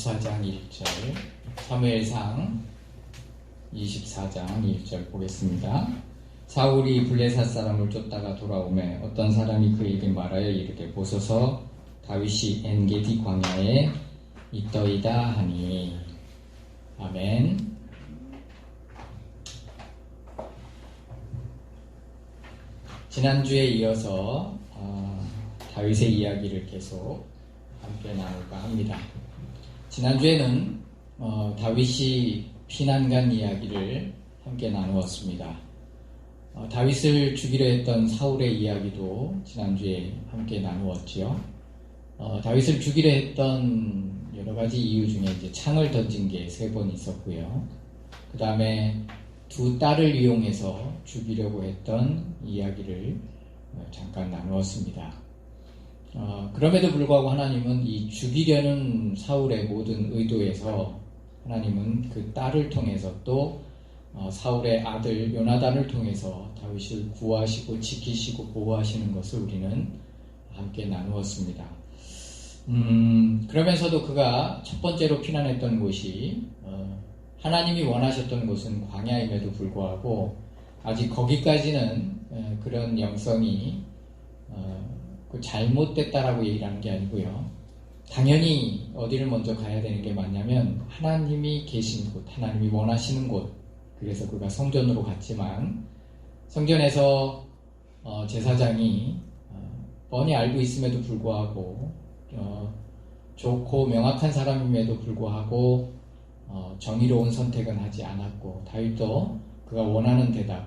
24장 1절, 사무엘상 24장 1절 보겠습니다. 사울이 블레셋 사람을 쫓다가 돌아오매 어떤 사람이 그에게 말하여 이르되 보소서 다윗이 엔게디 광야에 있더이다 하니. 아멘. 지난주에 이어서 다윗의 이야기를 계속 함께 나눌까 합니다. 지난주에는 다윗이 피난 간 이야기를 함께 나누었습니다. 다윗을 죽이려 했던 사울의 이야기도 지난주에 함께 나누었지요. 다윗을 죽이려 했던 여러 가지 이유 중에 이제 창을 던진 게 3번 있었고요. 그 다음에 두 딸을 이용해서 죽이려고 했던 이야기를 잠깐 나누었습니다. 그럼에도 불구하고 하나님은 이 죽이려는 사울의 모든 의도에서 하나님은 그 딸을 통해서 또 사울의 아들 요나단을 통해서 다윗을 구하시고 지키시고 보호하시는 것을 우리는 함께 나누었습니다. 그러면서도 그가 첫 번째로 피난했던 곳이 하나님이 원하셨던 곳은 광야임에도 불구하고 아직 거기까지는 그런 영성이 잘못됐다라고 얘기를 하는 게 아니고요. 당연히 어디를 먼저 가야 되는 게 맞냐면 하나님이 계신 곳, 하나님이 원하시는 곳. 그래서 그가 성전으로 갔지만 성전에서 제사장이 뻔히 알고 있음에도 불구하고 좋고 명확한 사람임에도 불구하고 정의로운 선택은 하지 않았고 다윗도 그가 원하는 대답,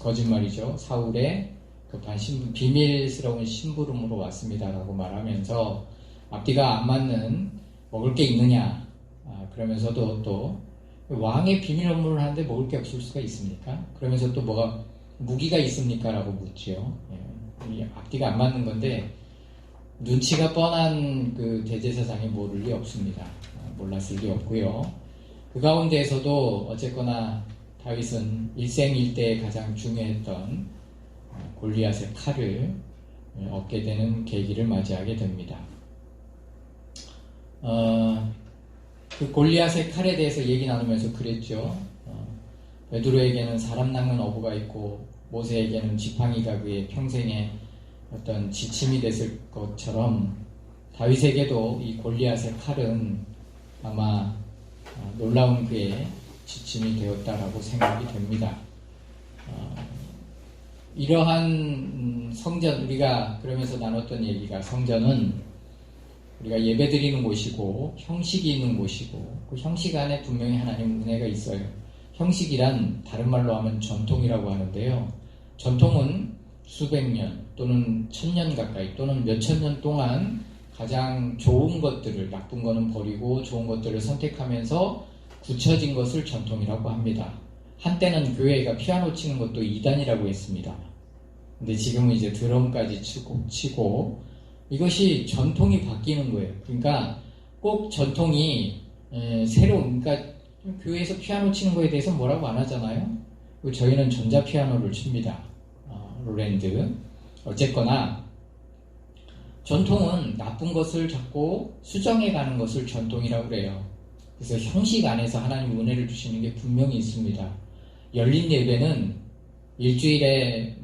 거짓말이죠. 사울의 급한 비밀스러운 심부름으로 왔습니다라고 말하면서 앞뒤가 안 맞는 먹을 게 있느냐, 그러면서도 또 왕의 비밀 업무를 하는데 먹을 게 없을 수가 있습니까? 그러면서 또 뭐가 무기가 있습니까? 라고 묻지요. 앞뒤가 안 맞는 건데 눈치가 뻔한 그 대제사장이 모를 리 없습니다. 몰랐을 리 없고요. 그 가운데에서도 어쨌거나 다윗은 일생일대에 가장 중요했던 골리앗의 칼을 얻게 되는 계기를 맞이하게 됩니다. 그 골리앗의 칼에 대해서 얘기 나누면서 그랬죠. 베드로에게는 사람 낚는 어부가 있고 모세에게는 지팡이가 그의 평생의 어떤 지침이 됐을 것처럼 다윗에게도 이 골리앗의 칼은 아마 놀라운 그의 지침이 되었다라고 생각이 됩니다. 이러한 성전, 우리가 그러면서 나눴던 얘기가 성전은 우리가 예배드리는 곳이고 형식이 있는 곳이고 그 형식 안에 분명히 하나님 은혜가 있어요. 형식이란 다른 말로 하면 전통이라고 하는데요. 전통은 수백 년 또는 1000년 가까이 또는 몇천 년 동안 가장 좋은 것들을, 나쁜 거는 버리고 좋은 것들을 선택하면서 굳혀진 것을 전통이라고 합니다. 한때는 교회가 피아노 치는 것도 이단이라고 했습니다. 근데 지금은 이제 드럼까지 치고 이것이 전통이 바뀌는 거예요. 그러니까 꼭 전통이 그러니까 교회에서 피아노 치는 거에 대해서 뭐라고 안 하잖아요. 저희는 전자피아노를 칩니다. 롤랜드. 어쨌거나 전통은 나쁜 것을 자꾸 수정해 가는 것을 전통이라고 그래요. 그래서 형식 안에서 하나님 은혜를 주시는 게 분명히 있습니다. 열린 예배는 일주일에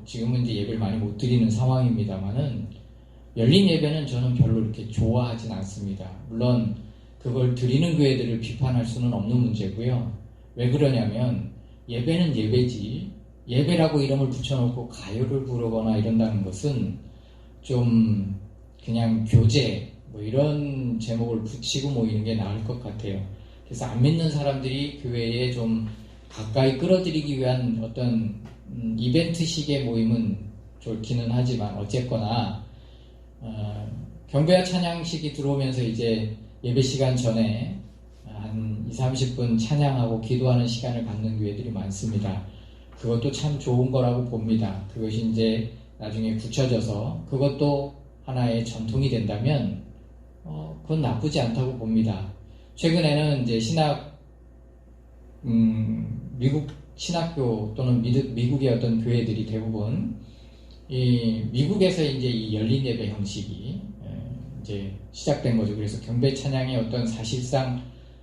지금은 이제 예배를 많이 못 드리는 상황입니다만은 열린 예배는 저는 별로 이렇게 좋아하진 않습니다. 물론 그걸 드리는 교회들을 비판할 수는 없는 문제고요. 왜 그러냐면 예배는 예배지 예배라고 이름을 붙여놓고 가요를 부르거나 이런다는 것은 좀 그냥 교제 이런 제목을 붙이고 모이는 게 나을 것 같아요. 그래서 안 믿는 사람들이 교회에 좀 가까이 끌어들이기 위한 어떤 이벤트식의 모임은 좋기는 하지만 어쨌거나 경배와 찬양식이 들어오면서 이제 예배 시간 전에 한 20-30분 찬양하고 기도하는 시간을 갖는 교회들이 많습니다. 그것도 참 좋은 거라고 봅니다. 그것이 이제 나중에 굳혀져서 그것도 하나의 전통이 된다면 그건 나쁘지 않다고 봅니다. 최근에는 이제 미국 신학교 또는 미국의 어떤 교회들이 대부분 이 미국에서 이제 이 열린 예배 형식이 이제 시작된 거죠. 그래서 경배 찬양의 어떤 사실상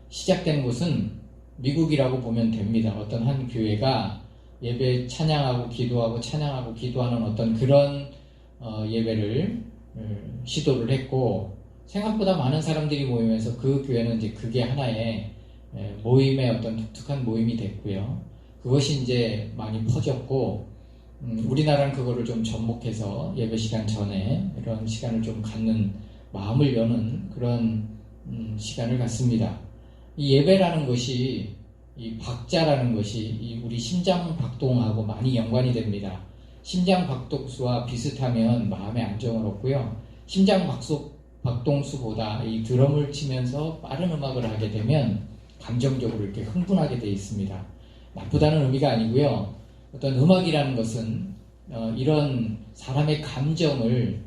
시작된 곳은 미국이라고 보면 됩니다. 어떤 한 교회가 예배 찬양하고 기도하고 찬양하고 기도하는 어떤 그런 예배를 시도를 했고, 생각보다 많은 사람들이 모이면서 그 교회는 이제 그게 하나의 모임의 어떤 독특한 모임이 됐고요. 그것이 이제 많이 퍼졌고, 우리나라는 그거를 좀 접목해서 예배 시간 전에 이런 시간을 좀 갖는, 마음을 여는 그런 시간을 갖습니다. 이 예배라는 것이, 이 박자라는 것이 이 우리 심장 박동하고 많이 연관이 됩니다. 심장 박동수와 비슷하면 마음의 안정을 얻고요. 심장 박동수보다 이 드럼을 치면서 빠른 음악을 하게 되면 감정적으로 이렇게 흥분하게 되어 있습니다. 나쁘다는 의미가 아니고요. 어떤 음악이라는 것은 이런 사람의 감정을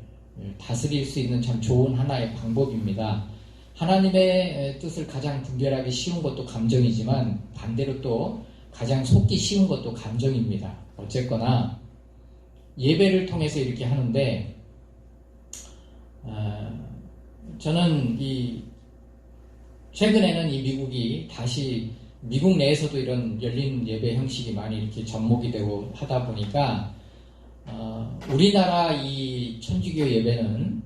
다스릴 수 있는 참 좋은 하나의 방법입니다. 하나님의 뜻을 가장 분별하기 쉬운 것도 감정이지만 반대로 또 가장 속기 쉬운 것도 감정입니다. 어쨌거나 예배를 통해서 이렇게 하는데, 저는 최근에는 이 미국이 다시 미국 내에서도 이런 열린 예배 형식이 많이 이렇게 접목이 되고 하다 보니까 우리나라 이 천주교 예배는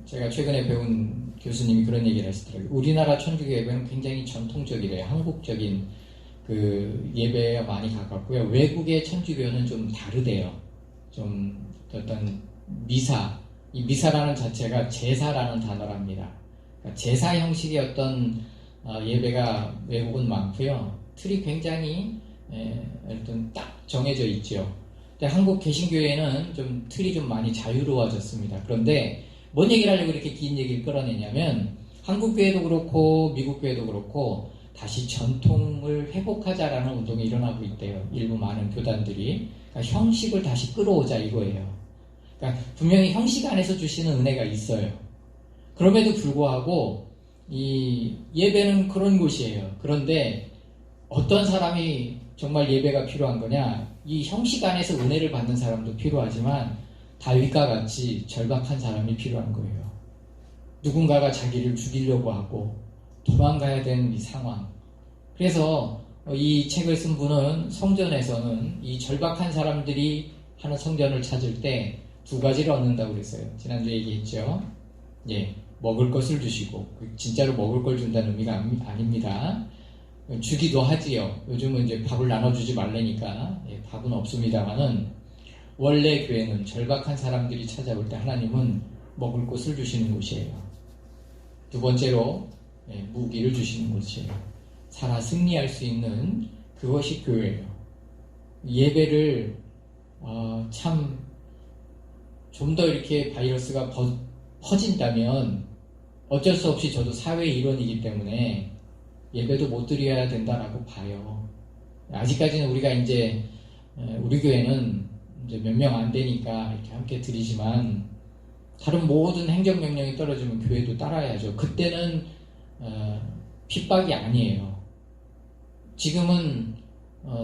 제가 최근에 배운 교수님이 그런 얘기를 하시더라고요. 우리나라 천주교 예배는 굉장히 전통적이래요. 한국적인 그 예배에 많이 가깝고요. 외국의 천주교는 좀 다르대요. 좀 어떤 미사, 이 미사라는 자체가 제사라는 단어랍니다. 그러니까 제사 형식의 어떤 예배가 외국은 많고요. 틀이 굉장히 어떤 딱 정해져 있죠. 근데 한국 개신교회는 좀 틀이 좀 많이 자유로워졌습니다. 그런데 뭔 얘기를 하려고 이렇게 긴 얘기를 끌어내냐면, 한국 교회도 그렇고 미국 교회도 그렇고 다시 전통을 회복하자라는 운동이 일어나고 있대요. 일부 많은 교단들이. 그러니까 형식을 다시 끌어오자 이거예요. 그러니까 분명히 형식 안에서 주시는 은혜가 있어요. 그럼에도 불구하고 이 예배는 그런 곳이에요. 그런데 어떤 사람이 정말 예배가 필요한 거냐? 이 형식 안에서 은혜를 받는 사람도 필요하지만 다윗과 같이 절박한 사람이 필요한 거예요. 누군가가 자기를 죽이려고 하고 도망가야 되는 이 상황. 그래서 이 책을 쓴 분은 성전에서는 이 절박한 사람들이 하는 성전을 찾을 때 두 가지를 얻는다고 그랬어요. 지난주에 얘기했죠. 예, 먹을 것을 주시고, 진짜로 먹을 걸 준다는 의미가 아닙니다. 주기도 하지요. 요즘은 이제 밥을 나눠주지 말라니까 밥은 없습니다만은, 원래 교회는 절박한 사람들이 찾아올 때 하나님은 먹을 것을 주시는 곳이에요. 두 번째로 무기를 주시는 곳이에요. 살아 승리할 수 있는 그것이 교회예요. 예배를 참 좀 더 이렇게 바이러스가 퍼진다면 어쩔 수 없이 저도 사회의 일원이기 때문에 예배도 못 드려야 된다라고 봐요. 아직까지는 우리가 이제 우리 교회는 이제 몇 명 안 되니까 이렇게 함께 드리지만, 다른 모든 행정명령이 떨어지면 교회도 따라야죠. 그때는 핍박이 아니에요. 지금은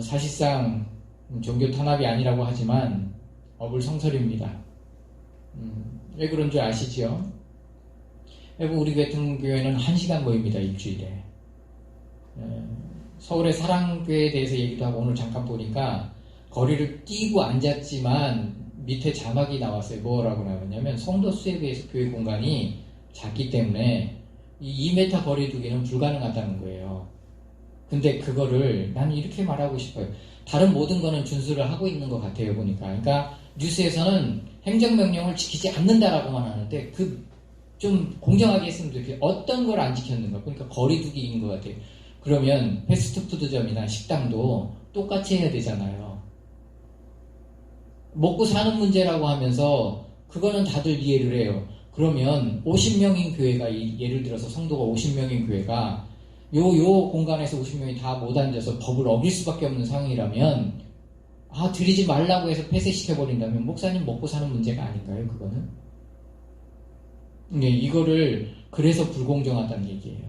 사실상 종교 탄압이 아니라고 하지만 어불성설입니다. 왜 그런 줄 아시죠? 우리 같은 교회는 1시간 모입니다. 일주일에. 서울의 사랑교회에 대해서 얘기도 하고, 오늘 잠깐 보니까 거리를 뛰고 앉았지만 밑에 자막이 나왔어요. 뭐라고 나왔냐면, 성도 수에 비해서 교회 공간이 작기 때문에 이 2m 거리 두기는 불가능하다는 거예요. 근데 그거를 나는 이렇게 말하고 싶어요. 다른 모든 거는 준수를 하고 있는 것 같아요, 보니까. 그러니까 뉴스에서는 행정명령을 지키지 않는다라고만 하는데, 좀 공정하게 했으면 좋겠어요. 어떤 걸 안 지켰는가. 그러니까 거리두기인 것 같아요. 그러면 패스트푸드점이나 식당도 똑같이 해야 되잖아요. 먹고 사는 문제라고 하면서 그거는 다들 이해를 해요. 그러면 50명인 교회가, 예를 들어서 성도가 50명인 교회가 요 공간에서 50명이 다 못 앉아서 법을 어길 수밖에 없는 상황이라면, 드리지 말라고 해서 폐쇄시켜버린다면 목사님 먹고 사는 문제가 아닌가요, 그거는? 네, 이거를 그래서 불공정하다는 얘기예요.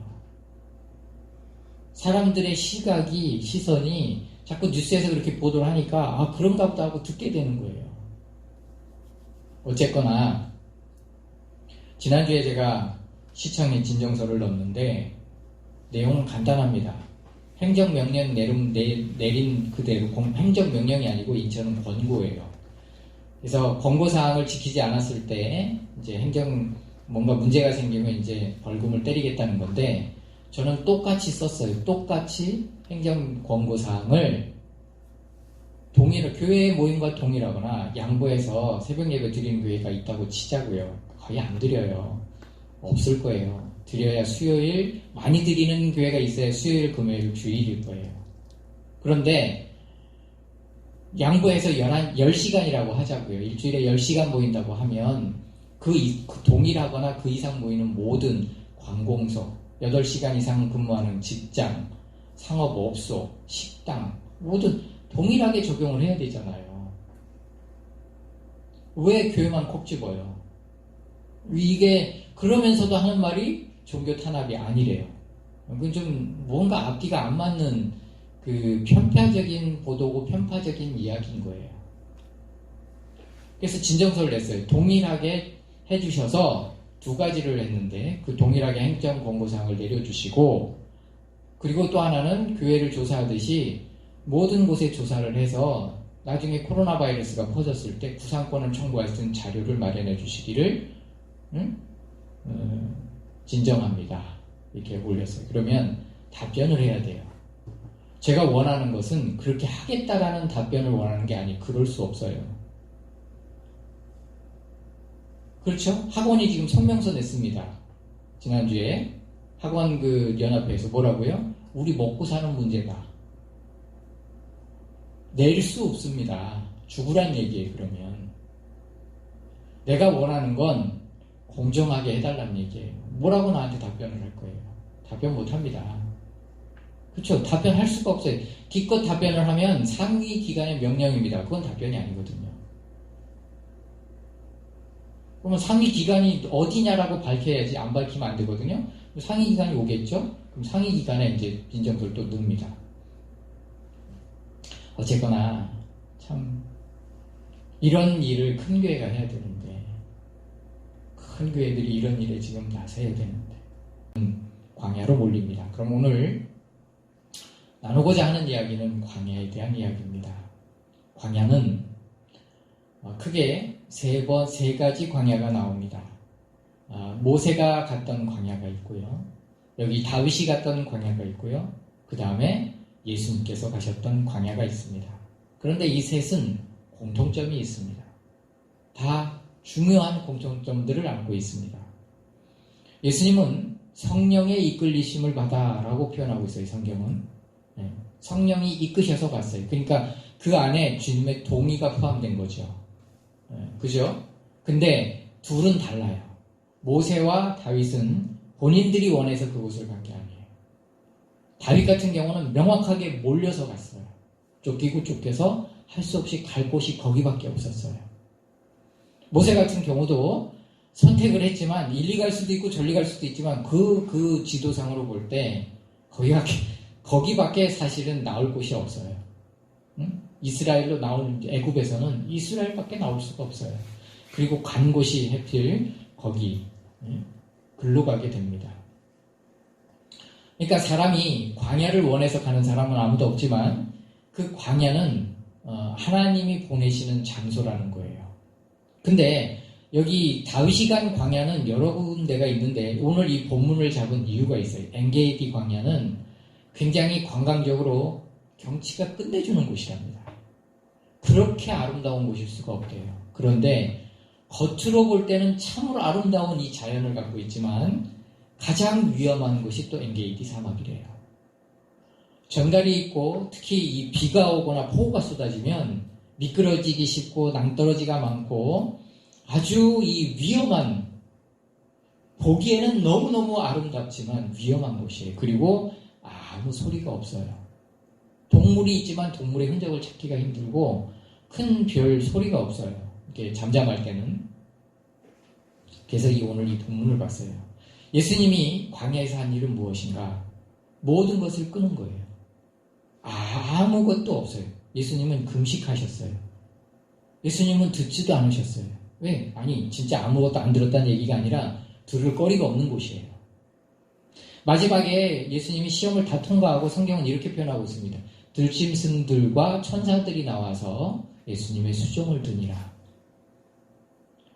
사람들의 시선이 자꾸 뉴스에서 그렇게 보도를 하니까 그런가 보다 하고 듣게 되는 거예요. 어쨌거나 지난주에 제가 시청에 진정서를 넣었는데 내용은 간단합니다. 행정명령 내린 그대로, 행정명령이 아니고 인천은 권고예요. 그래서 권고사항을 지키지 않았을 때 이제 뭔가 문제가 생기면 이제 벌금을 때리겠다는 건데, 저는 똑같이 썼어요. 똑같이 행정 권고사항을 교회 모임과 동일하거나 양보해서 새벽 예배 드리는 교회가 있다고 치자고요. 거의 안 드려요. 없을 거예요. 드려야 수요일, 많이 드리는 교회가 있어야 수요일, 금요일, 주일일 거예요. 그런데 양보해서 10시간이라고 하자고요. 일주일에 10시간 모인다고 하면 그 동일하거나 그 이상 모이는 모든 관공서, 8시간 이상 근무하는 직장, 상업업소, 식당, 모든 동일하게 적용을 해야 되잖아요. 왜 교회만 콕 집어요? 이게 그러면서도 하는 말이 종교 탄압이 아니래요. 그건 좀 뭔가 앞뒤가 안 맞는 그 편파적인 보도고 편파적인 이야기인 거예요. 그래서 진정서를 냈어요. 동일하게 해주셔서 2가지를 했는데, 그 동일하게 행정 권고사항을 내려주시고, 그리고 또 하나는 교회를 조사하듯이 모든 곳에 조사를 해서 나중에 코로나 바이러스가 퍼졌을 때 구상권을 청구할 수 있는 자료를 마련해 주시기를 진정합니다. 이렇게 올렸어요. 그러면 답변을 해야 돼요. 제가 원하는 것은 그렇게 하겠다라는 답변을 원하는 게 아니, 그럴 수 없어요. 그렇죠? 학원이 지금 성명서 냈습니다. 지난주에 학원 연합회에서 뭐라고요? 우리 먹고 사는 문제다. 낼 수 없습니다. 죽으란 얘기예요. 그러면 내가 원하는 건 공정하게 해달라는 얘기예요. 뭐라고 나한테 답변을 할 거예요? 답변 못합니다. 그렇죠? 답변할 수가 없어요. 기껏 답변을 하면 상위 기관의 명령입니다. 그건 답변이 아니거든요. 그러면 상위 기관이 어디냐라고 밝혀야지. 안 밝히면 안 되거든요. 상위 기관이 오겠죠? 그럼 상위 기관에 이제 진정서를 또 넣습니다. 어쨌거나 참 이런 일을 큰 교회가 해야 되는데, 큰 교회들이 이런 일에 지금 나서야 되는데 광야로 몰립니다. 그럼 오늘 나누고자 하는 이야기는 광야에 대한 이야기입니다. 광야는 크게 세 가지 광야가 나옵니다. 모세가 갔던 광야가 있고요. 여기 다윗이 갔던 광야가 있고요. 그 다음에 예수님께서 가셨던 광야가 있습니다. 그런데 이 셋은 공통점이 있습니다. 다 중요한 공통점들을 안고 있습니다. 예수님은 성령의 이끌리심을 받아라고 표현하고 있어요. 성경은. 성령이 이끄셔서 갔어요. 그러니까 그 안에 주님의 동의가 포함된 거죠. 그죠? 근데 둘은 달라요. 모세와 다윗은 본인들이 원해서 그곳을 간 게 아니에요. 다윗 같은 경우는 명확하게 몰려서 갔어요. 쫓기고 쫓겨서 할 수 없이 갈 곳이 거기밖에 없었어요. 모세 같은 경우도 선택을 했지만 일리 갈 수도 있고 저리 갈 수도 있지만 그 지도상으로 볼 때 거기밖에 사실은 나올 곳이 없어요. 이스라엘로 나오는 애굽에서는 이스라엘밖에 나올 수가 없어요. 그리고 간 곳이 하필 거기 글로 가게 됩니다. 그러니까 사람이 광야를 원해서 가는 사람은 아무도 없지만 그 광야는 하나님이 보내시는 장소라는 거예요. 근데 여기 다윗이 간 광야는 여러 군데가 있는데 오늘 이 본문을 잡은 이유가 있어요. 엔게디 광야는 굉장히 관광적으로 경치가 끝내주는 곳이랍니다. 그렇게 아름다운 곳일 수가 없대요. 그런데 겉으로 볼 때는 참으로 아름다운 이 자연을 갖고 있지만 가장 위험한 곳이 또 엔게디 사막이래요. 전갈이 있고 특히 이 비가 오거나 폭우가 쏟아지면 미끄러지기 쉽고 낭떠러지가 많고 아주 이 위험한, 보기에는 너무너무 아름답지만 위험한 곳이에요. 그리고 아무 소리가 없어요. 동물이 있지만 동물의 흔적을 찾기가 힘들고 큰 별 소리가 없어요. 이렇게 잠잠할 때는. 그래서 오늘 이 본문을 봤어요. 예수님이 광야에서 한 일은 무엇인가? 모든 것을 끄는 거예요. 아무것도 없어요. 예수님은 금식하셨어요. 예수님은 듣지도 않으셨어요. 왜? 아니 진짜 아무것도 안 들었다는 얘기가 아니라 들을 거리가 없는 곳이에요. 마지막에 예수님이 시험을 다 통과하고 성경은 이렇게 표현하고 있습니다. 들짐승들과 천사들이 나와서 예수님의 수종을 드니라.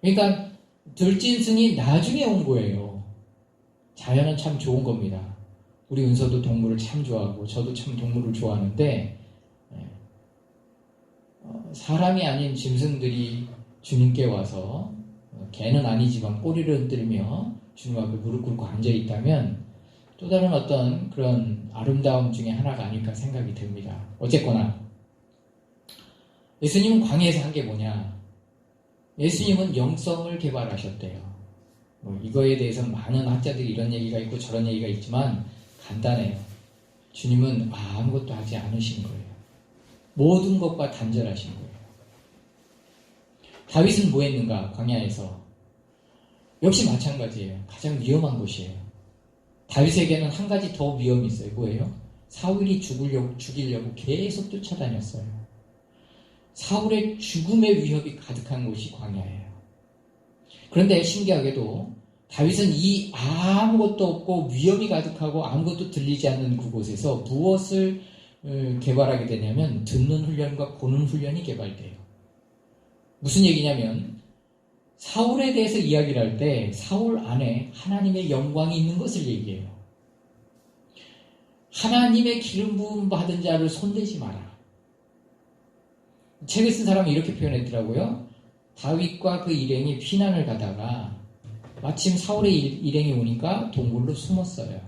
그러니까 들짐승이 나중에 온 거예요. 자연은 참 좋은 겁니다. 우리 은서도 동물을 참 좋아하고 저도 참 동물을 좋아하는데 사람이 아닌 짐승들이 주님께 와서 개는 아니지만 꼬리를 흔들며 주님 앞에 무릎 꿇고 앉아있다면 또 다른 어떤 그런 아름다움 중에 하나가 아닐까 생각이 듭니다. 어쨌거나 예수님은 광야에서 한 게 뭐냐? 예수님은 영성을 개발하셨대요. 이거에 대해서 많은 학자들이 이런 얘기가 있고 저런 얘기가 있지만 간단해요. 주님은 아무것도 하지 않으신 거예요. 모든 것과 단절하신 거예요. 다윗은 뭐 했는가? 광야에서. 역시 마찬가지예요. 가장 위험한 곳이에요. 다윗에게는 한 가지 더 위험이 있어요. 뭐예요? 사울이 죽이려고 계속 쫓아다녔어요. 사울의 죽음의 위협이 가득한 곳이 광야예요. 그런데 신기하게도 다윗은 이 아무것도 없고 위험이 가득하고 아무것도 들리지 않는 그곳에서 무엇을 개발하게 되냐면 듣는 훈련과 보는 훈련이 개발돼요. 무슨 얘기냐면 사울에 대해서 이야기를 할 때 사울 안에 하나님의 영광이 있는 것을 얘기해요. 하나님의 기름 부음 받은 자를 손대지 마라. 책을 쓴 사람이 이렇게 표현했더라고요. 다윗과 그 일행이 피난을 가다가 마침 사울의 일행이 오니까 동굴로 숨었어요.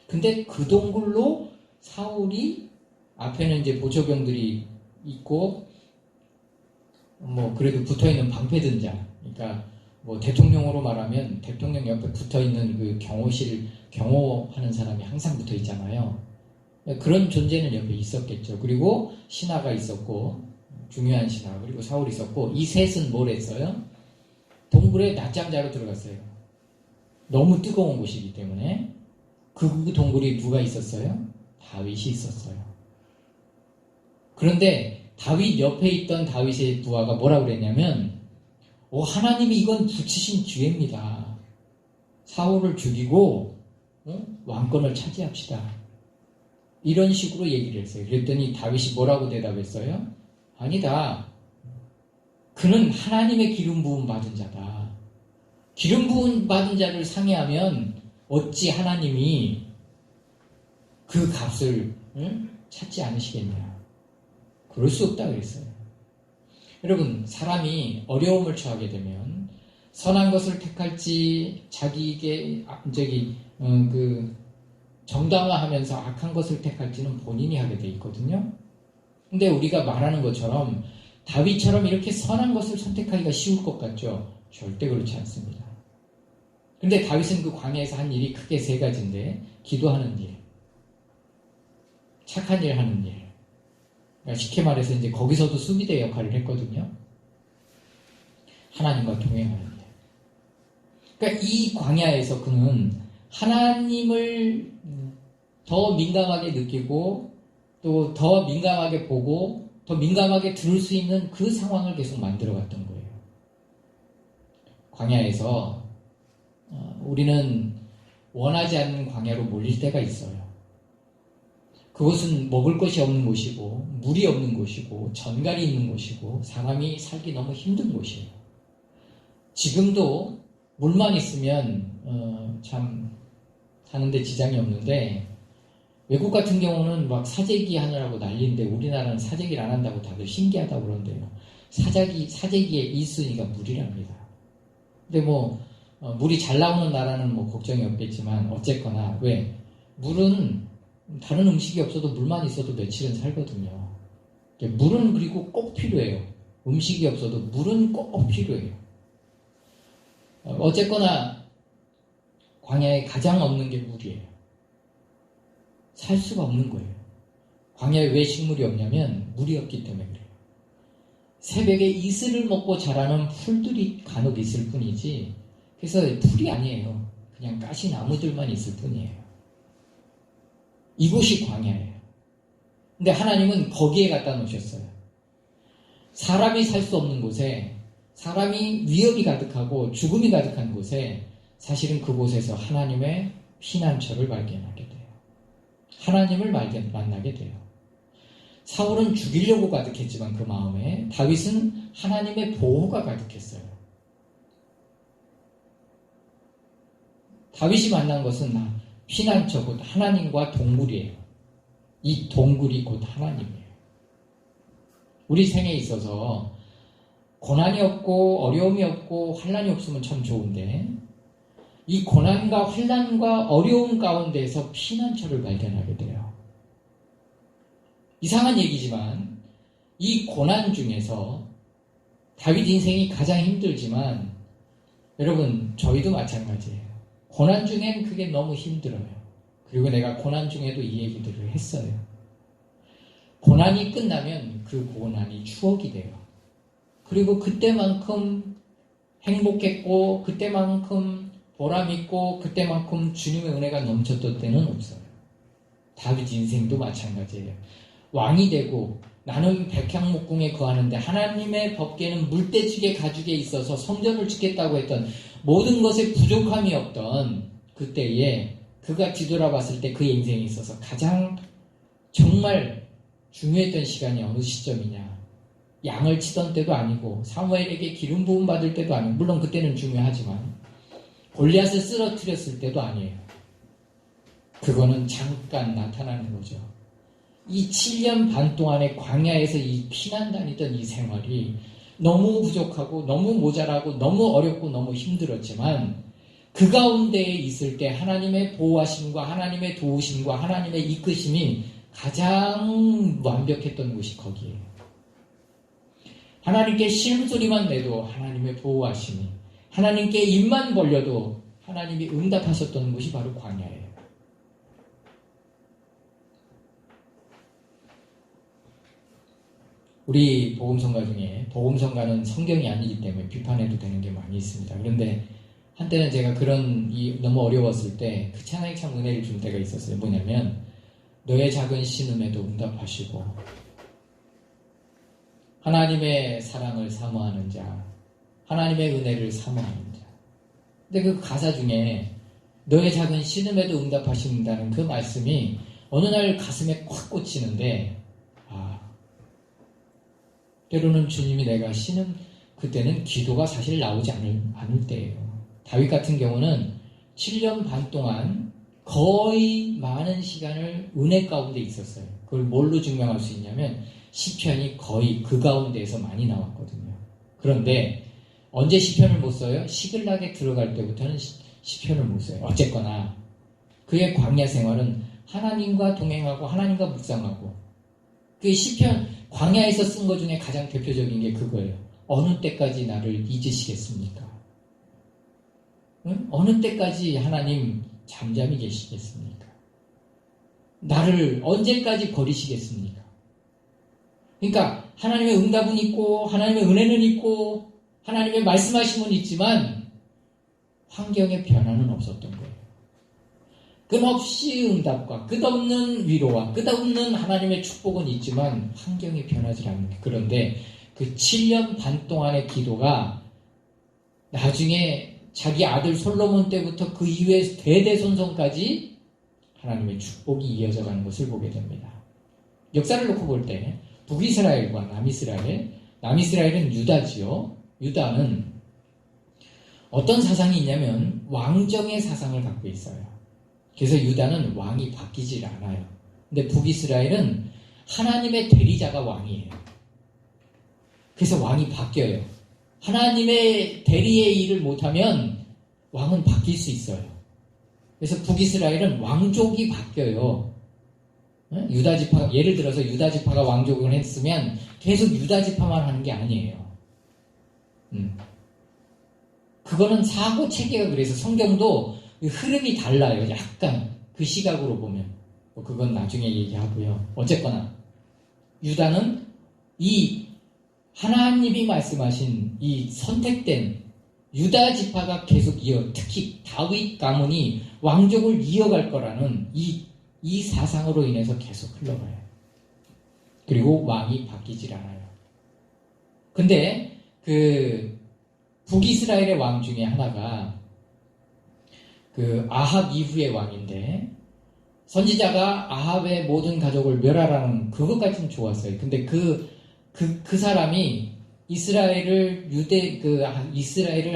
근데 그 동굴로 사울이 앞에는 이제 보초병들이 있고 그래도 붙어있는 방패든 자, 그러니까 대통령으로 말하면 대통령 옆에 붙어있는 그 경호하는 사람이 항상 붙어 있잖아요. 그런 존재는 옆에 있었겠죠. 그리고 신하가 있었고 중요한 신하, 그리고 사울이 있었고 이 셋은 뭘 했어요? 동굴에 낮잠 자러 들어갔어요. 너무 뜨거운 곳이기 때문에. 그 동굴이 누가 있었어요? 다윗이 있었어요. 그런데 다윗 옆에 있던 다윗의 부하가 뭐라고 그랬냐면 하나님이 이건 붙이신 기회입니다. 사울을 죽이고 왕권을 차지합시다. 이런 식으로 얘기를 했어요. 그랬더니 다윗이 뭐라고 대답했어요? 아니다. 그는 하나님의 기름 부음 받은 자다. 기름 부음 받은 자를 상해하면 어찌 하나님이 그 값을 찾지 않으시겠냐. 그럴 수 없다 그랬어요. 여러분, 사람이 어려움을 처하게 되면 선한 것을 택할지 자기에게 정당화하면서 악한 것을 택할지는 본인이 하게 돼 있거든요. 근데 우리가 말하는 것처럼 다윗처럼 이렇게 선한 것을 선택하기가 쉬울 것 같죠? 절대 그렇지 않습니다. 근데 다윗은 그 광야에서 한 일이 크게 세 가지인데 기도하는 일, 착한 일 하는 일, 그러니까 쉽게 말해서 이제 거기서도 수비대 역할을 했거든요. 하나님과 동행하는 일. 그러니까 이 광야에서 그는 하나님을 더 민감하게 느끼고 또 더 민감하게 보고 더 민감하게 들을 수 있는 그 상황을 계속 만들어갔던 거예요. 광야에서 우리는 원하지 않는 광야로 몰릴 때가 있어요. 그곳은 먹을 것이 없는 곳이고 물이 없는 곳이고 전갈이 있는 곳이고 사람이 살기 너무 힘든 곳이에요. 지금도 물만 있으면 참 사는데 지장이 없는데 외국 같은 경우는 막 사재기 하느라고 난리인데 우리나라는 사재기를 안 한다고 다들 신기하다고 그러는데요. 사재기의 1순위가 물이랍니다. 근데 물이 잘 나오는 나라는 걱정이 없겠지만 어쨌거나 왜? 물은 다른 음식이 없어도 물만 있어도 며칠은 살거든요. 물은 그리고 꼭 필요해요. 음식이 없어도 물은 꼭 필요해요. 어쨌거나 광야에 가장 없는 게 물이에요. 살 수가 없는 거예요. 광야에 왜 식물이 없냐면 물이 없기 때문에 그래요. 새벽에 이슬을 먹고 자라는 풀들이 간혹 있을 뿐이지 그래서 풀이 아니에요. 그냥 가시나무들만 있을 뿐이에요. 이곳이 광야예요. 근데 하나님은 거기에 갖다 놓으셨어요. 사람이 살 수 없는 곳에 사람이 위협이 가득하고 죽음이 가득한 곳에 사실은 그곳에서 하나님의 피난처를 발견하게 돼요. 하나님을 만나게 돼요. 사울은 죽이려고 가득했지만 그 마음에 다윗은 하나님의 보호가 가득했어요. 다윗이 만난 것은 피난처 곧 하나님과 동굴이에요. 이 동굴이 곧 하나님이에요. 우리 생에 있어서 고난이 없고 어려움이 없고 환난이 없으면 참 좋은데 이 고난과 환난과 어려움 가운데에서 피난처를 발견하게 돼요. 이상한 얘기지만 이 고난 중에서 다윗 인생이 가장 힘들지만 여러분 저희도 마찬가지예요. 고난 중엔 그게 너무 힘들어요. 그리고 내가 고난 중에도 이 얘기들을 했어요. 고난이 끝나면 그 고난이 추억이 돼요. 그리고 그때만큼 행복했고 그때만큼 보람있고 그때만큼 주님의 은혜가 넘쳤던 때는 없어요. 다윗 인생도 마찬가지예요. 왕이 되고 나는 백향목궁에 거하는데 하나님의 법궤는 물대지게 가죽에 있어서 성전을 짓겠다고 했던 모든 것에 부족함이 없던 그때에 그가 뒤돌아봤을 때 그의 인생에 있어서 가장 정말 중요했던 시간이 어느 시점이냐. 양을 치던 때도 아니고 사무엘에게 기름 부음 받을 때도 아니고 물론 그때는 중요하지만 골리앗을 쓰러뜨렸을 때도 아니에요. 그거는 잠깐 나타나는 거죠. 이 7년 반 동안의 광야에서 이 피난 다니던 이 생활이 너무 부족하고 너무 모자라고 너무 어렵고 너무 힘들었지만 그 가운데에 있을 때 하나님의 보호하심과 하나님의 도우심과 하나님의 이끄심이 가장 완벽했던 곳이 거기에요. 하나님께 신음소리만 내도 하나님의 보호하심이 하나님께 입만 벌려도 하나님이 응답하셨던 곳이 바로 광야예요. 우리 복음성가 중에 복음성가는 성경이 아니기 때문에 비판해도 되는 게 많이 있습니다. 그런데 한때는 제가 너무 어려웠을 때 그 찬양이 참 은혜를 줄 때가 있었어요. 뭐냐면 너의 작은 신음에도 응답하시고 하나님의 사랑을 사모하는 자 하나님의 은혜를 사모하는 자. 근데 그 가사 중에 너의 작은 신음에도 응답하신다는 그 말씀이 어느 날 가슴에 콱 꽂히는데 때로는 주님이 내가 신음 그때는 기도가 사실 나오지 않을 때예요. 다윗 같은 경우는 7년 반 동안 거의 많은 시간을 은혜 가운데 있었어요. 그걸 뭘로 증명할 수 있냐면 시편이 거의 그 가운데에서 많이 나왔거든요. 그런데 언제 시편을 못 써요? 시글락에 들어갈 때부터는 시편을 못 써요. 어쨌거나 그의 광야 생활은 하나님과 동행하고 하나님과 묵상하고 그 시편 광야에서 쓴 것 중에 가장 대표적인 게 그거예요. 어느 때까지 나를 잊으시겠습니까? 응? 어느 때까지 하나님 잠잠히 계시겠습니까? 나를 언제까지 버리시겠습니까? 그러니까 하나님의 응답은 있고 하나님의 은혜는 있고 하나님의 말씀하심은 있지만 환경의 변화는 없었던 거예요. 끝없이 응답과 끝없는 위로와 끝없는 하나님의 축복은 있지만 환경이 변하지 않는 게 그런데 그 7년 반 동안의 기도가 나중에 자기 아들 솔로몬 때부터 그 이후에 대대손손까지 하나님의 축복이 이어져 가는 것을 보게 됩니다. 역사를 놓고 볼 때 북이스라엘과 남이스라엘은 유다지요. 유다는 어떤 사상이 있냐면 왕정의 사상을 갖고 있어요. 그래서 유다는 왕이 바뀌질 않아요. 근데 북이스라엘은 하나님의 대리자가 왕이에요. 그래서 왕이 바뀌어요. 하나님의 대리의 일을 못하면 왕은 바뀔 수 있어요. 그래서 북이스라엘은 왕족이 바뀌어요. 유다지파, 예를 들어서 유다지파가 왕족을 했으면 계속 유다지파만 하는 게 아니에요. 그거는 사고 체계가 그래서 성경도 흐름이 달라요. 약간 그 시각으로 보면. 그건 나중에 얘기하고요. 어쨌거나 유다는 이 하나님이 말씀하신 이 선택된 유다 지파가 계속 특히 다윗 가문이 왕족을 이어갈 거라는 이 사상으로 인해서 계속 흘러가요. 그리고 왕이 바뀌질 않아요. 근데 그 북이스라엘의 왕 중에 하나가 그 아합 이후의 왕인데 선지자가 아합의 모든 가족을 멸하라는 그것까지는 좋았어요. 근데 그 사람이 이스라엘을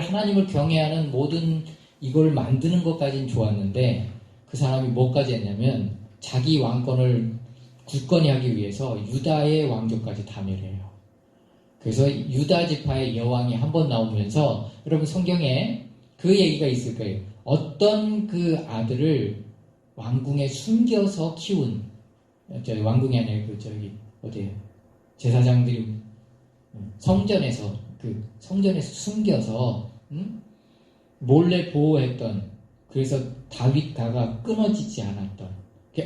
하나님을 경외하는 모든 이걸 만드는 것까지는 좋았는데 그 사람이 뭐까지 했냐면 자기 왕권을 굳건히 하기 위해서 유다의 왕족까지 다 멸해요. 그래서 유다 지파의 여왕이 한 번 나오면서 여러분 성경에 그 얘기가 있을 거예요. 어떤 그 아들을 왕궁에 숨겨서 키운 왕궁이 아니라 어디에요? 제사장들이 성전에서 숨겨서 몰래 보호했던 그래서 다윗가가 끊어지지 않았던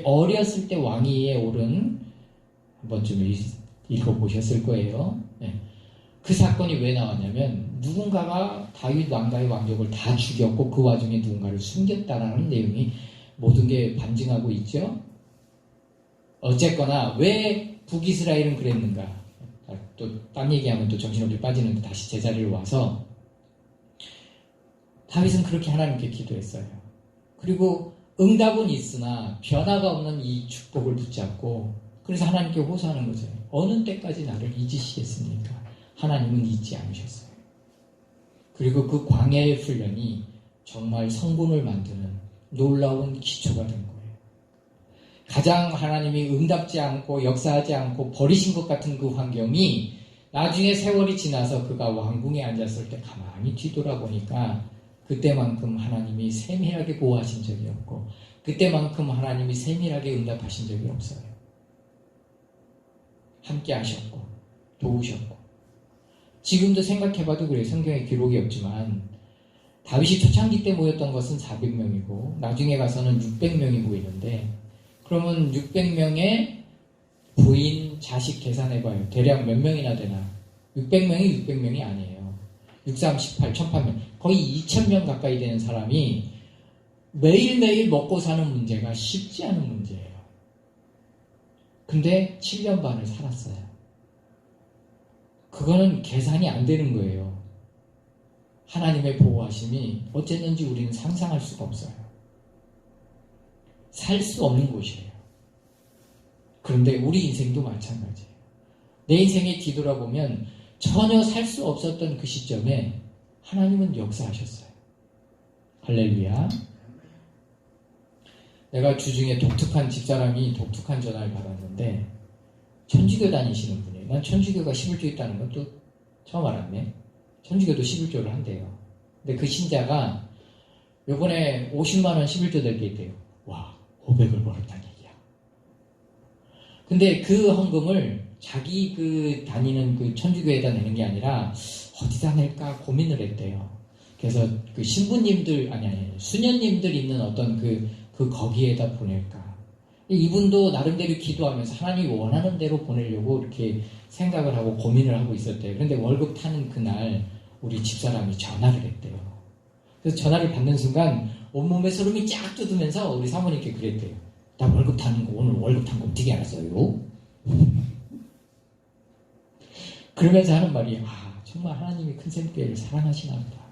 어렸을 때 왕위에 오른 한 번쯤 읽어보셨을 거예요. 네. 그 사건이 왜 나왔냐면 누군가가 다윗 왕가의 왕족을 다 죽였고 그 와중에 누군가를 숨겼다라는 내용이 모든 게 반증하고 있죠. 어쨌거나 왜 북이스라엘은 그랬는가? 또 딴 얘기하면 또 정신없이 빠지는데 다시 제자리로 와서 다윗은 그렇게 하나님께 기도했어요. 그리고 응답은 있으나 변화가 없는 이 축복을 붙잡고 그래서 하나님께 호소하는 거죠. 어느 때까지 나를 잊으시겠습니까? 하나님은 잊지 않으셨어요. 그리고 그 광야의 훈련이 정말 성분을 만드는 놀라운 기초가 된 거예요. 가장 하나님이 응답지 않고 역사하지 않고 버리신 것 같은 그 환경이 나중에 세월이 지나서 그가 왕궁에 앉았을 때 가만히 뒤돌아보니까 그때만큼 하나님이 세밀하게 보호하신 적이 없고 그때만큼 하나님이 세밀하게 응답하신 적이 없어요. 함께 하셨고 도우셨고 지금도 생각해봐도 그래요. 성경에 기록이 없지만 다윗이 초창기 때 모였던 것은 400명이고 나중에 가서는 600명이 모이는데 그러면 600명의 부인, 자식 계산해봐요. 대략 몇 명이나 되나? 600명이 600명이 아니에요. 6, 3, 18, 1800명. 거의 2000명 가까이 되는 사람이 매일매일 먹고 사는 문제가 쉽지 않은 문제예요. 근데 7년 반을 살았어요. 그거는 계산이 안 되는 거예요. 하나님의 보호하심이 어쨌는지 우리는 상상할 수가 없어요. 살 수 없는 곳이에요. 그런데 우리 인생도 마찬가지예요. 내 인생에 뒤돌아보면 전혀 살 수 없었던 그 시점에 하나님은 역사하셨어요. 할렐루야. 내가 주중에 독특한 집사람이 독특한 전화를 받았는데 천주교 다니시는 분이에요. 난 천주교가 11조 있다는 건 또 처음 알았네. 천주교도 11조를 한대요. 근데 그 신자가 요번에 50만 원 11조 될 게 있대요. 와, 500을 벌었다는 얘기야. 근데 그 헌금을 자기 그 다니는 그 천주교에다 내는 게 아니라 어디다 낼까 고민을 했대요. 그래서 그 신부님들, 수녀님들 있는 어떤 그 거기에다 보낼까. 이분도 나름대로 기도하면서 하나님이 원하는 대로 보내려고 이렇게 생각을 하고 고민을 하고 있었대요. 그런데 월급 타는 그날 우리 집사람이 전화를 했대요. 그래서 전화를 받는 순간 온몸에 소름이 쫙 돋으면서 우리 사모님께 그랬대요. 나 월급 타는 거 오늘 월급 탄 거 어떻게 알았어요? 그러면서 하는 말이 정말 하나님이 큰 샘교회를 사랑하시나 보다.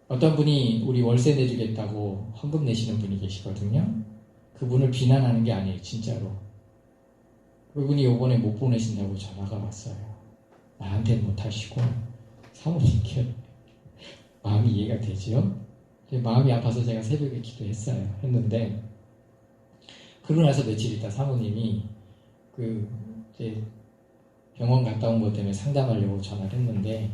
어떤 분이 우리 월세 내주겠다고 헌금 내시는 분이 계시거든요. 그분을 비난하는 게 아니에요. 진짜로. 그분이 요번에 못 보내신다고 전화가 왔어요. 나한테는 못하시고 사모님께 마음이 이해가 되죠? 마음이 아파서 제가 새벽에 했는데 그러고 나서 며칠 있다 사모님이 이제 병원 갔다 온 것 때문에 상담하려고 전화를 했는데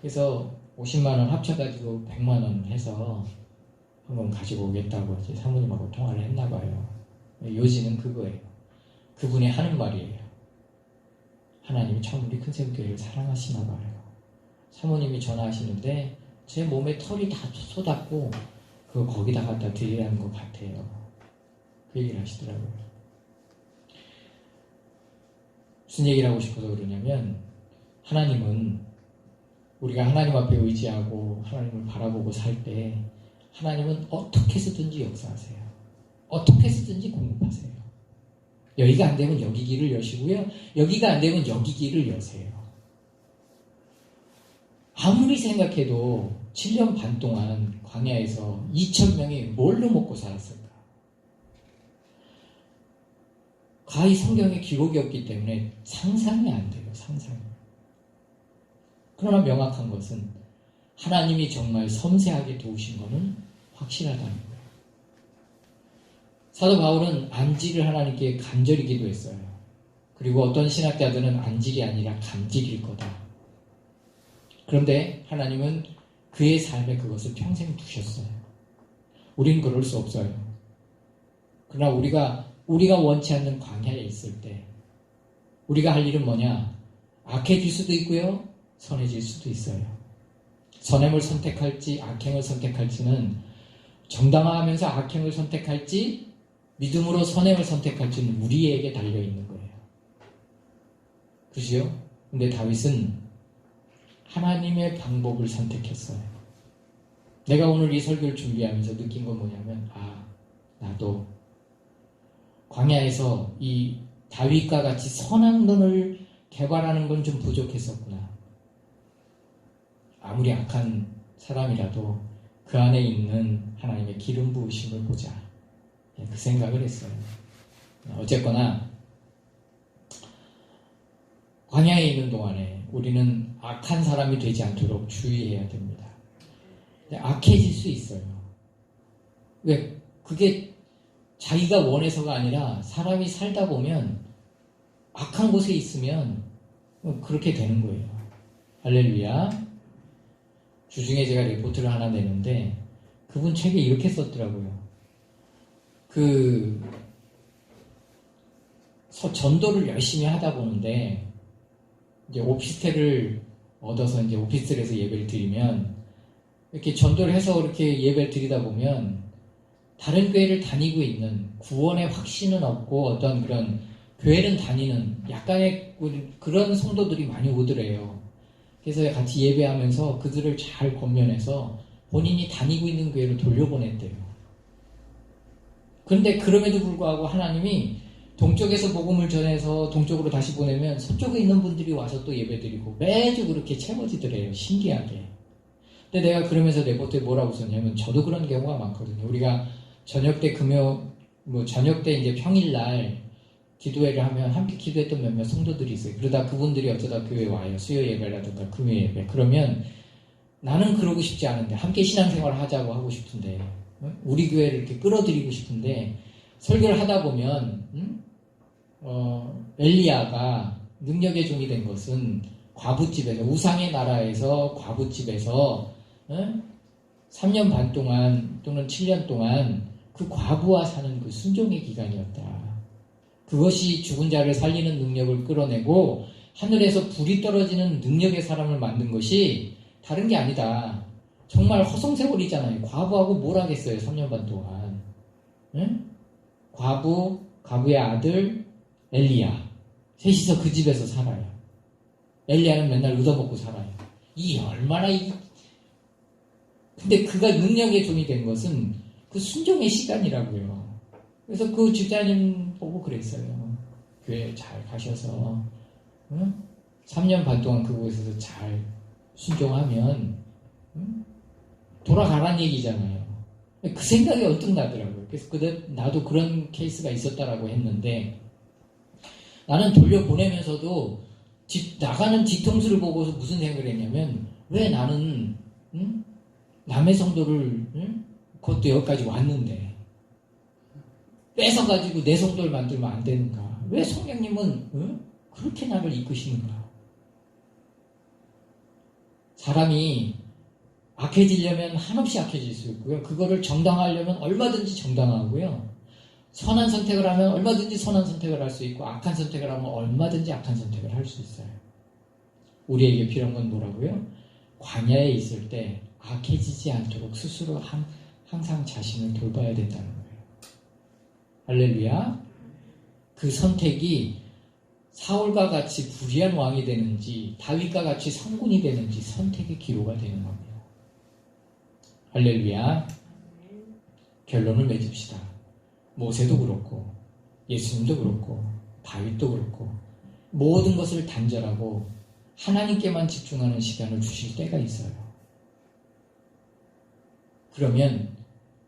그래서 50만 원 합쳐가지고 100만 원 해서 한번 가지고 오겠다고 이제 사모님하고 통화를 했나 봐요. 요지는 그거예요. 그분이 하는 말이에요. 하나님이 참 우리 큰샘교회를 사랑하시나 봐요. 사모님이 전화하시는데 제 몸에 털이 다 쏟았고 그거 거기다 갖다 드리라는 것 같아요. 그 얘기를 하시더라고요. 무슨 얘기를 하고 싶어서 그러냐면 하나님은 우리가 하나님 앞에 의지하고 하나님을 바라보고 살 때 하나님은 어떻게 해서든지 역사하세요. 어떻게 해서든지 공급하세요. 여기가 안 되면 여기 길을 여시고요. 여기가 안 되면 여기 길을 여세요. 아무리 생각해도 7년 반 동안 광야에서 2,000명이 뭘로 먹고 살았을까? 가히 성경에 기록이 없기 때문에 상상이 안 돼요. 상상이. 그러나 명확한 것은 하나님이 정말 섬세하게 도우신 것은 확실하다는 거예요. 사도 바울은 안질을 하나님께 간절히 기도했어요. 그리고 어떤 신학자들은 안질이 아니라 감질일 거다. 그런데 하나님은 그의 삶에 그것을 평생 두셨어요. 우린 그럴 수 없어요. 그러나 우리가 원치 않는 광야에 있을 때 우리가 할 일은 뭐냐? 악해질 수도 있고요. 선해질 수도 있어요. 선행을 선택할지 악행을 선택할지는 정당화하면서 악행을 선택할지 믿음으로 선행을 선택할지는 우리에게 달려있는 거예요. 그죠? 근데 다윗은 하나님의 방법을 선택했어요. 내가 오늘 이 설교를 준비하면서 느낀 건 뭐냐면 나도 광야에서 이 다윗과 같이 선한 눈을 개발하는 건 좀 부족했었구나. 아무리 악한 사람이라도 그 안에 있는 하나님의 기름 부으심을 보자. 그 생각을 했어요. 어쨌거나 광야에 있는 동안에 우리는 악한 사람이 되지 않도록 주의해야 됩니다. 악해질 수 있어요. 왜? 그게 자기가 원해서가 아니라 사람이 살다 보면 악한 곳에 있으면 그렇게 되는 거예요. 할렐루야. 주중에 제가 리포트를 하나 내는데 그분 책에 이렇게 썼더라고요. 전도를 열심히 하다 보는데 이제 오피스텔을 얻어서 이제 오피스텔에서 예배를 드리면 이렇게 전도를 해서 이렇게 예배를 드리다 보면 다른 교회를 다니고 있는 구원의 확신은 없고 어떤 그런 교회는 다니는 약간의 그런 성도들이 많이 오더래요. 그래서 같이 예배하면서 그들을 잘 권면해서 본인이 다니고 있는 교회로 돌려보냈대요. 그런데 그럼에도 불구하고 하나님이 동쪽에서 복음을 전해서 동쪽으로 다시 보내면 서쪽에 있는 분들이 와서 또 예배드리고 매주 그렇게 채워지더래요. 신기하게. 근데 내가 그러면서 레포트에 뭐라고 썼냐면 저도 그런 경우가 많거든요. 우리가 저녁 때 저녁 때 이제 평일날 기도회를 하면 함께 기도했던 몇몇 성도들이 있어요. 그러다 그분들이 어쩌다 교회에 와요. 수요 예배라든가 금요 예배. 그러면 나는 그러고 싶지 않은데 함께 신앙생활을 하자고 하고 싶은데 우리 교회를 이렇게 끌어들이고 싶은데 설교를 하다 보면 엘리야가 능력의 종이 된 것은 과부집에서 우상의 나라에서 과부집에서 3년 반 동안 또는 7년 동안 그 과부와 사는 그 순종의 기간이었다. 그것이 죽은 자를 살리는 능력을 끌어내고 하늘에서 불이 떨어지는 능력의 사람을 만든 것이 다른 게 아니다. 정말 허송세월이잖아요. 과부하고 뭘 하겠어요. 3년 반 동안. 응? 과부의 아들 엘리야. 셋이서 그 집에서 살아요. 엘리야는 맨날 얻어먹고 살아요. 근데 그가 능력의 종이 된 것은 그 순종의 시간이라고요. 그래서 그 집사님 보고 그랬어요. 교회 잘 가셔서 3년 반 동안 그곳에서 잘 순종하면 돌아가란 얘기잖아요. 그 생각이 언뜻 나더라고요. 그래서 나도 그런 케이스가 있었다라고 했는데 나는 돌려보내면서도 나가는 뒤통수를 보고서 무슨 생각을 했냐면 왜 나는 남의 성도를 그것도 여기까지 왔는데 뺏어가지고 내 성도를 만들면 안 되는가? 왜 성령님은 그렇게 나를 이끄시는가? 사람이 악해지려면 한없이 악해질 수 있고요. 그거를 정당화하려면 얼마든지 정당화하고요. 선한 선택을 하면 얼마든지 선한 선택을 할 수 있고 악한 선택을 하면 얼마든지 악한 선택을 할 수 있어요. 우리에게 필요한 건 뭐라고요? 광야에 있을 때 악해지지 않도록 스스로 항상 자신을 돌봐야 된다는 거예요. 할렐루야. 그 선택이 사울과 같이 불의한 왕이 되는지 다윗과 같이 성군이 되는지 선택의 기로가 되는 겁니다. 할렐루야. 결론을 맺읍시다. 모세도 그렇고 예수님도 그렇고 다윗도 그렇고 모든 것을 단절하고 하나님께만 집중하는 시간을 주실 때가 있어요. 그러면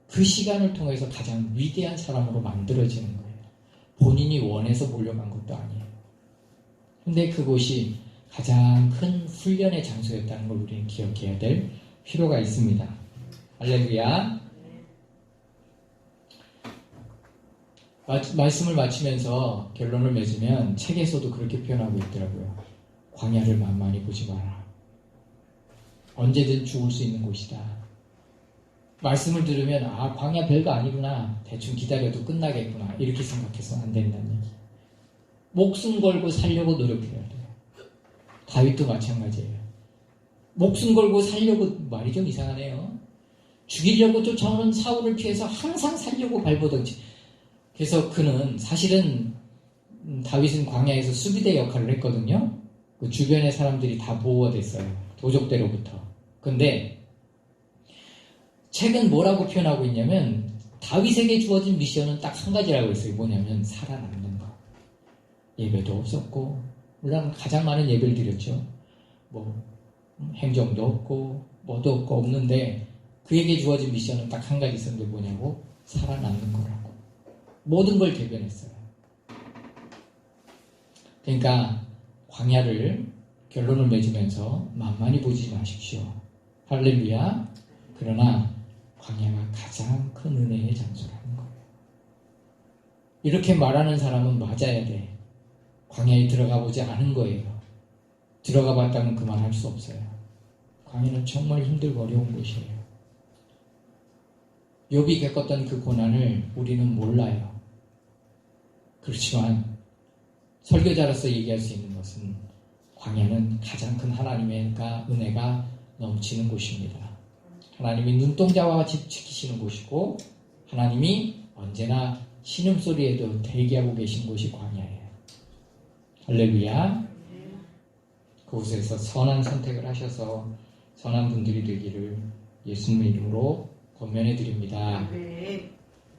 그 시간을 통해서 가장 위대한 사람으로 만들어지는 거예요. 본인이 원해서 몰려간 것도 아니에요. 근데 그곳이 가장 큰 훈련의 장소였다는 걸 우리는 기억해야 될 필요가 있습니다. 할렐루야. 말씀을 마치면서 결론을 맺으면 책에서도 그렇게 표현하고 있더라고요. 광야를 만만히 보지 마라. 언제든 죽을 수 있는 곳이다. 말씀을 들으면 광야 별거 아니구나. 대충 기다려도 끝나겠구나. 이렇게 생각해서는 안 된다는 얘기. 목숨 걸고 살려고 노력해야 돼요. 다윗도 마찬가지예요. 목숨 걸고 살려고 말이 좀 이상하네요. 죽이려고 쫓아오는 사울을 피해서 항상 살려고 발버둥치. 그래서 그는 사실은 다윗은 광야에서 수비대 역할을 했거든요. 그 주변의 사람들이 다 보호가 됐어요. 도적대로부터. 근데 책은 뭐라고 표현하고 있냐면 다윗에게 주어진 미션은 딱 한 가지라고 했어요. 뭐냐면 살아남는 거. 예배도 없었고 물론 가장 많은 예배를 드렸죠. 행정도 없고 뭐도 없는데 그에게 주어진 미션은 딱 한 가지 있었는데 뭐냐고? 살아남는 거라고. 모든 걸 대변했어요. 그러니까 광야를 결론을 맺으면서 만만히 보지 마십시오. 할렐루야. 그러나 광야가 가장 큰 은혜의 장소라는 거예요. 이렇게 말하는 사람은 맞아야 돼. 광야에 들어가 보지 않은 거예요. 들어가 봤다면 그 말 할 수 없어요. 광야는 정말 힘들고 어려운 곳이에요. 욥이 겪었던 그 고난을 우리는 몰라요. 그렇지만 설교자로서 얘기할 수 있는 것은 광야는 가장 큰 하나님의 은혜가 넘치는 곳입니다. 하나님이 눈동자와 지키시는 곳이고 하나님이 언제나 신음소리에도 대기하고 계신 곳이 광야예요. 할렐루야. 그곳에서 선한 선택을 하셔서 선한 분들이 되기를 예수님의 이름으로 권면해 드립니다.